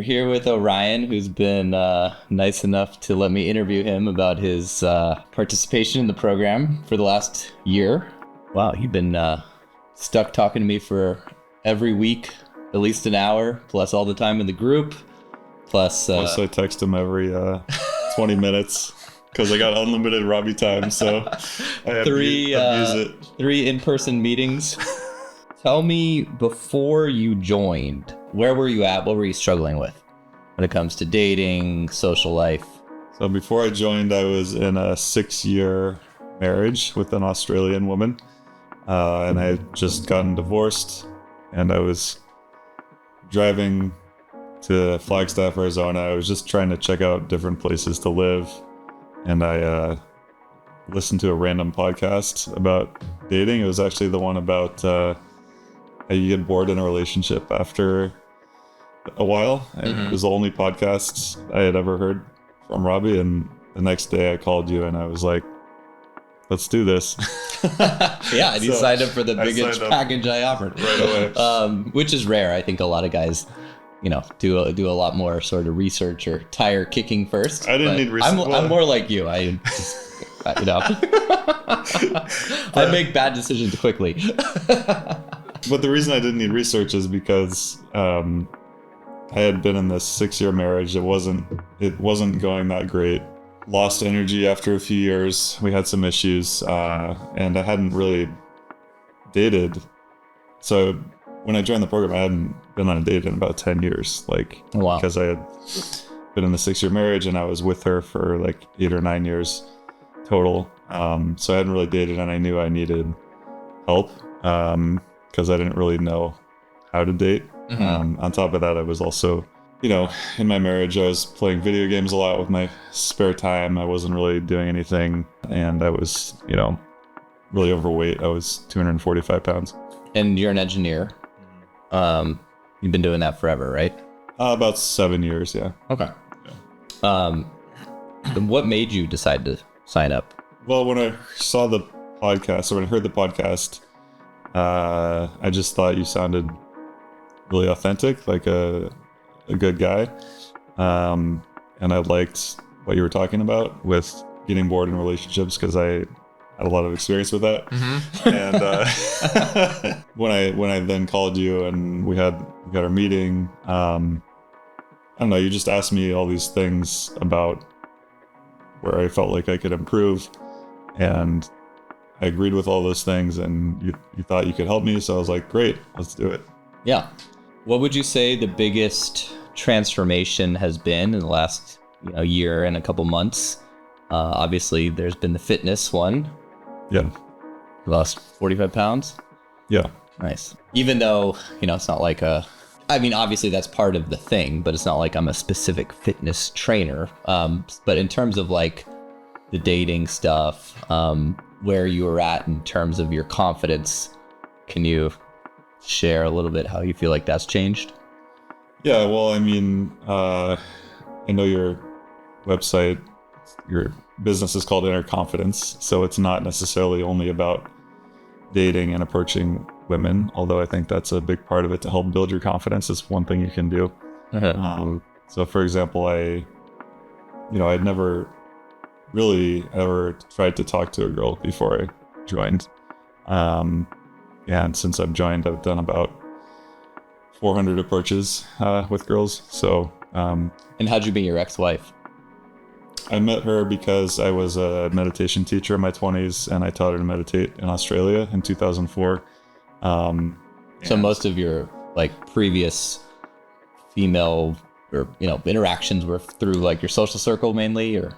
We're here with Orion, who's been nice enough to let me interview him about his participation in the program for the last year. Wow, you've been stuck talking to me for every week, at least an hour, plus all the time in the group, plus I text him every 20 minutes because I got unlimited Robbie time, so I have three abuse it. 3 in-person meetings. Tell me, before you joined, where were you at? What were you struggling with when it comes to dating, social life? So before I joined, I was in a 6-year marriage with an Australian woman, and I had just gotten divorced, and I was driving to Flagstaff, Arizona. I was just trying to check out different places to live, and I listened to a random podcast about dating. It was actually the one about how you get bored in a relationship after a while. It was the only podcast I had ever heard from Robbie, and the next day I called you and I was like, let's do this. Yeah, and you So, signed up for the I biggest signed up package I offered. right away. Which is rare. I think a lot of guys, do a lot more sort of research or tire kicking first. I didn't but need research. I'm more like you. I make bad decisions quickly. But the reason I didn't need research is because I had been in this 6-year marriage. It wasn't going that great. Lost energy after a few years. We had some issues, and I hadn't really dated. So when I joined the program, I hadn't been on a date in about 10 years. Wow. Because I had been in the 6-year marriage and I was with her for like 8 or 9 years total. So I hadn't really dated, and I knew I needed help. Because I didn't really know how to date. On top of that, I was also, in my marriage, I was playing video games a lot with my spare time. I wasn't really doing anything, and I was, really overweight. I was 245 pounds. And you're an engineer. You've been doing that forever, right? About 7 years, yeah. Okay. Then what made you decide to sign up? Well, when I saw the podcast, or when I heard the podcast, I just thought you sounded really authentic, like a good guy. And I liked what you were talking about with getting bored in relationships, because I had a lot of experience with that. And when I then called you and we got our meeting, I don't know, you just asked me all these things about where I felt like I could improve, and I agreed with all those things, and you thought you could help me, so I was like, great, let's do it. Yeah. What would you say the biggest transformation has been in the last year and a couple months? Obviously, there's been the fitness one. Yeah. You lost 45 pounds? Yeah. Nice. Even though, it's not like obviously that's part of the thing, but it's not like I'm a specific fitness trainer. But in terms of like the dating stuff, where you were at in terms of your confidence, can you share a little bit how you feel like that's changed? Yeah, well, I know your website, your business is called Inner Confidence, so it's not necessarily only about dating and approaching women, although I think that's a big part of it to help build your confidence. It's one thing you can do. So for example, I'd never really ever tried to talk to a girl before I joined. And since I've joined, I've done about 400 approaches with girls. So, and how'd you meet your ex-wife? I met her because I was a meditation teacher in my 20s, and I taught her to meditate in Australia in 2004. So most of your previous female or interactions were through your social circle mainly, or?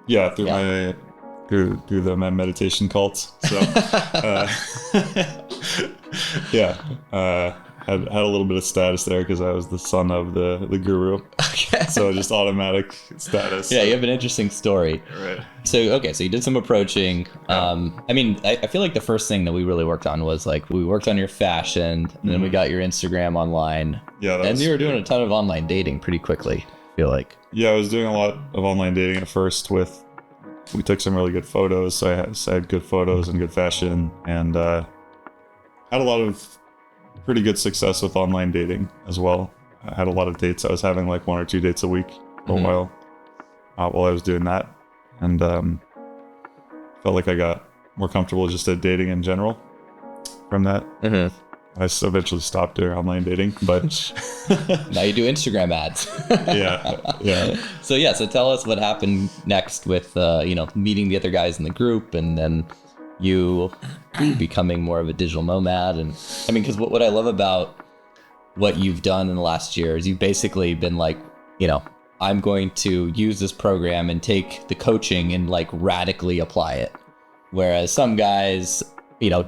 Yeah, through my meditation cults. So, had a little bit of status there because I was the son of the guru. Okay. So just automatic status. Yeah, you have an interesting story. Right. So you did some approaching. I feel like the first thing that we really worked on was we worked on your fashion, and then we got your Instagram online. Yeah, and you were doing a ton of online dating pretty quickly, I feel like. Yeah, I was doing a lot of online dating at first. We took some really good photos, so I had good photos and good fashion, and had a lot of pretty good success with online dating as well. I had a lot of dates. I was having like 1 or 2 dates a week for a while I was doing that. And felt like I got more comfortable just at dating in general from that. I eventually stopped doing online dating, but now you do Instagram ads. yeah. So tell us what happened next with meeting the other guys in the group, and then you becoming more of a digital nomad. And I mean, because what I love about what you've done in the last year is you've basically been like, I'm going to use this program and take the coaching and like radically apply it. Whereas some guys,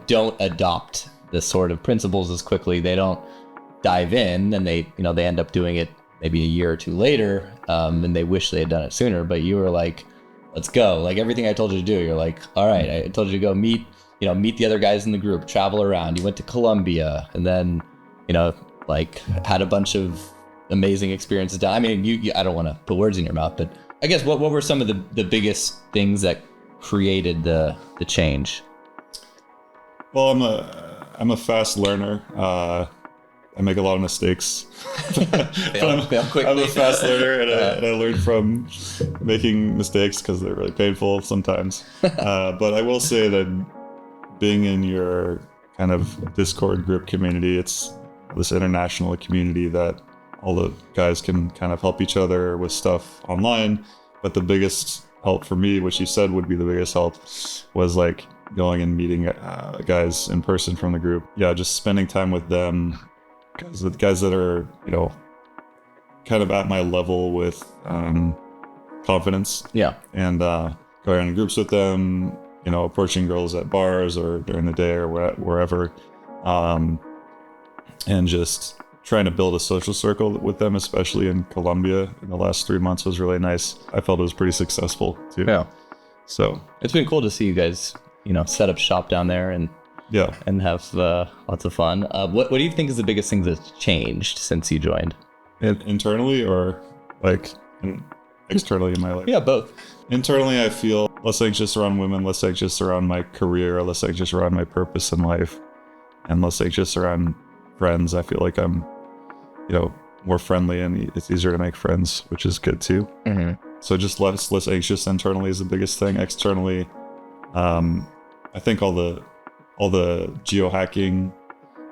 don't adopt the sort of principles as quickly. They don't dive in, and they end up doing it maybe a year or two later, and they wish they had done it sooner. But you were like, let's go. Like everything I told you to do, you're like, all right, I told you to go meet the other guys in the group, travel around. You went to Colombia, and then, like had a bunch of amazing experiences down. I mean, I don't want to put words in your mouth, but I guess what were some of the biggest things that created the change? Well, I'm a fast learner. I make a lot of mistakes. I'm a fast learner, and I learn from making mistakes because they're really painful sometimes. But I will say that being in your kind of Discord group community, it's this international community that all the guys can kind of help each other with stuff online. But the biggest help for me, which you said would be the biggest help, was like going and meeting guys in person from the group. Yeah, just spending time with them, guys that are, kind of at my level with confidence. Yeah. And going on groups with them, approaching girls at bars or during the day or wherever. And just trying to build a social circle with them, especially in Colombia in the last 3 months, was really nice. I felt it was pretty successful too. Yeah. So it's been cool to see you guys, set up shop down there and have lots of fun. What do you think is the biggest thing that's changed since you joined? Internally or like externally in my life? Yeah, both. Internally, I feel less anxious around women, less anxious around my career, less anxious around my purpose in life, and less anxious around friends. I feel like I'm, more friendly, and it's easier to make friends, which is good too. So just less anxious internally is the biggest thing. Externally, I think all the geohacking,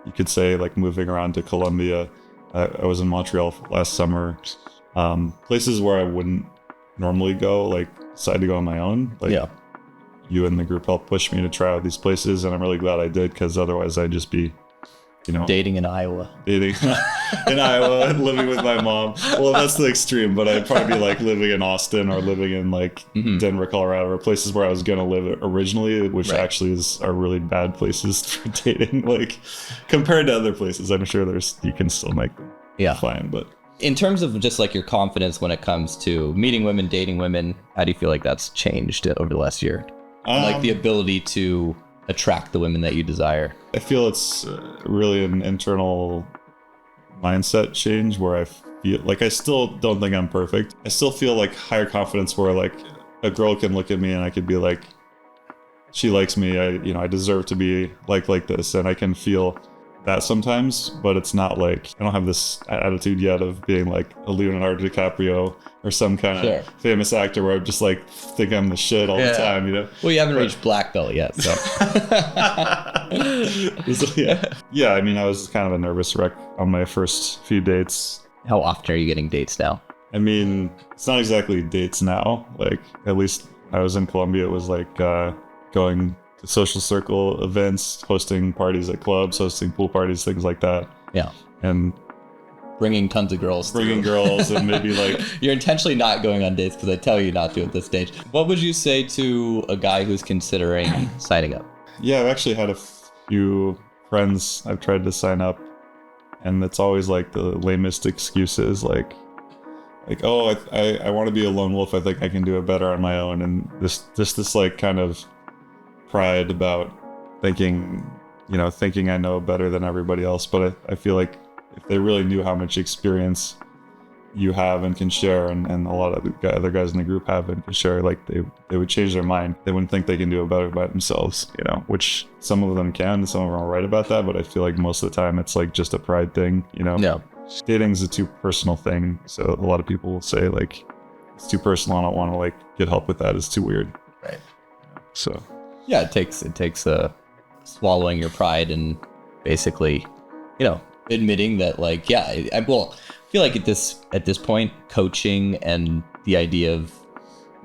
you could say, like moving around to Colombia. I was in Montreal last summer. Places where I wouldn't normally go, like decided to go on my own. Like you and the group helped push me to try out these places, and I'm really glad I did, because otherwise I'd just be, dating in Iowa, living with my mom. Well, that's the extreme, but I'd probably be like living in Austin or living in like Denver, Colorado, or places where I was going to live originally, which actually are really bad places for dating. Like compared to other places, I'm sure you can still make them fine. But in terms of just like your confidence when it comes to meeting women, dating women, how do you feel like that's changed over the last year? Like the ability to attract the women that you desire. I feel it's really an internal mindset change where I feel like I still don't think I'm perfect. I still feel like higher confidence where like a girl can look at me and I could be like, she likes me. I deserve to be like this, and I can feel that sometimes, but it's not like I don't have this attitude yet of being like a Leonardo DiCaprio or some kind of famous actor where I just like think I'm the shit all the time, Well, you haven't reached black belt yet, so. Yeah, I mean, I was kind of a nervous wreck on my first few dates. How often are you getting dates now? I mean, it's not exactly dates now. Like, at least when I was in Colombia, it was like going to social circle events, hosting parties at clubs, hosting pool parties, things like that. Yeah. And bringing tons of girls. And maybe like... You're intentionally not going on dates because I tell you not to at this stage. What would you say to a guy who's considering signing up? Yeah, I've actually had a few friends I've tried to sign up, and it's always like the lamest excuses, like oh, I want to be a lone wolf. I think I can do it better on my own. And this like kind of pride about thinking I know better than everybody else. But I feel like if they really knew how much experience you have and can share, and a lot of the other guys in the group have and can share, like they would change their mind. They wouldn't think they can do it better by themselves, which some of them can, and some of them are right about that. But I feel like most of the time it's like just a pride thing, Yeah. dating is a too personal thing. So a lot of people will say like, it's too personal. I don't want to like get help with that. It's too weird. Right. So yeah, it takes swallowing your pride and basically, admitting that like, yeah, I feel like at this point, coaching and the idea of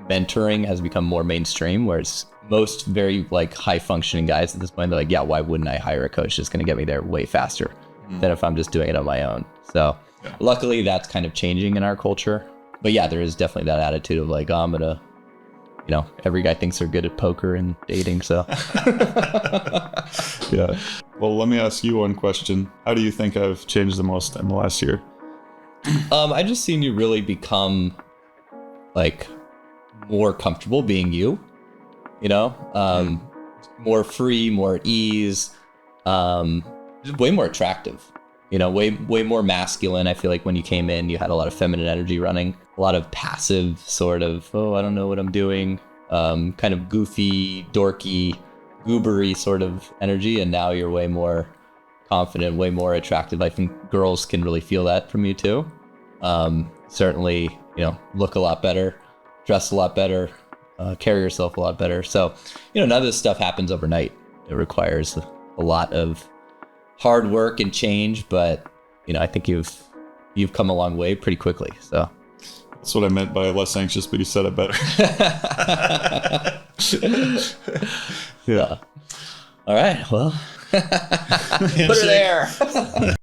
mentoring has become more mainstream, whereas most very like high functioning guys at this point, they're like, yeah, why wouldn't I hire a coach that's going to get me there way faster than if I'm just doing it on my own? So luckily that's kind of changing in our culture. But yeah, there is definitely that attitude of like, oh, I'm gonna, every guy thinks they're good at poker and dating. So yeah. Well, let me ask you one question. How do you think I've changed the most in the last year? I just seen you really become like more comfortable being you, more free, more at ease, just way more attractive, way more masculine. I feel like when you came in, you had a lot of feminine energy running, a lot of passive sort of, oh, I don't know what I'm doing, kind of goofy, dorky, goobery sort of energy. And now you're way more confident, way more attractive. I think girls can really feel that from you too. Certainly, look a lot better, dress a lot better, carry yourself a lot better. So, none of this stuff happens overnight. It requires a lot of hard work and change, but I think you've come a long way pretty quickly. So that's what I meant by less anxious, but you said it better. Yeah. All right. Well, put it there.